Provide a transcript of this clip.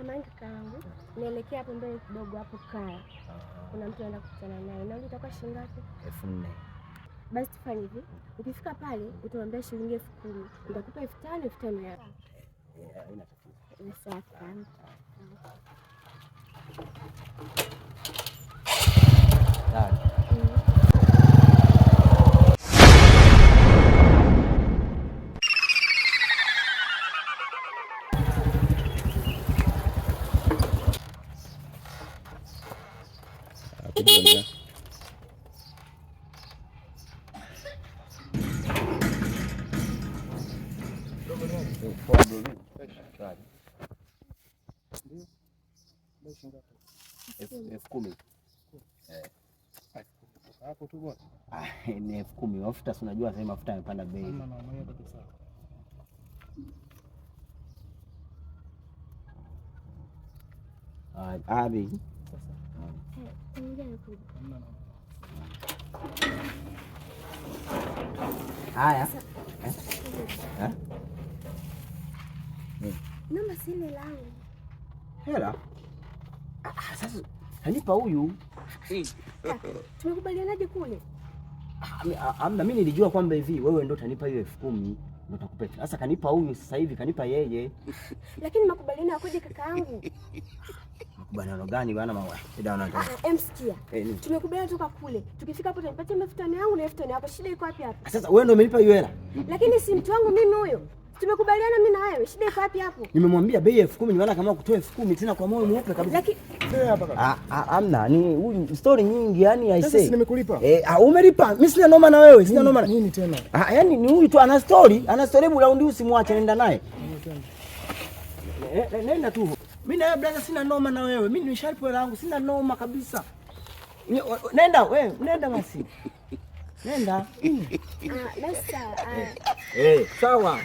samahani kakaangu, naelekea hapo mbele kidogo hapo kaya. Kuna mtu anaenda kukutana naye. Nauli itakuwa shilingi ngapi? 4,000. Basi tufanye hivi. Ukifika pale utaambia shilingi 10,000. Nitakupa 5,000, 5,000 yako. Haina tatizo. Ni sawa. Ni 10,000. Mafuta si unajua sasa mafuta yamepanda bei. Abi. Haya. Namba sile langu. Hela? Sasa hanipa huyu. Tumekubalianaje kule? Amna, mimi nilijua kwamba hivi wewe ndio utanipa hiyo 10,000 ndio utakupa. Sasa kanipa huyu sasa hivi, kanipa yeye. Lakini makubaliano yakoje kakaangu? Makubaliano gani bwana mama? Shida unataka. Msikia. Tumekubaliana toka kule. Tukifika hapo utanipatia 5,000 yangu na 5,000 hapo. Shida iko wapi hapo? Sasa wewe ndio umenipa hiyo hela. Lakini si mtu wangu mimi huyo. Tumekubaliana mimi na wewe. Shida iko wapi hapo? Nimemwambia bei 10,000 maana kama kutoa 10,000 tena kwa moyo mweupe kabisa. Lakini amna, ni huyu story nyingi yani I say. Sasa nimekulipa. Umelipa. Mimi sina noma na wewe, sina noma. Nini tena? Yani ni huyu tu ana story raundi usimwache, nenda naye. Nenda tu. Mimi na wewe brother sina noma na wewe. Mimi nimeshalipa hela yangu, sina noma kabisa. Nenda wewe, nenda basi. Nenda. Nasa. Sawa.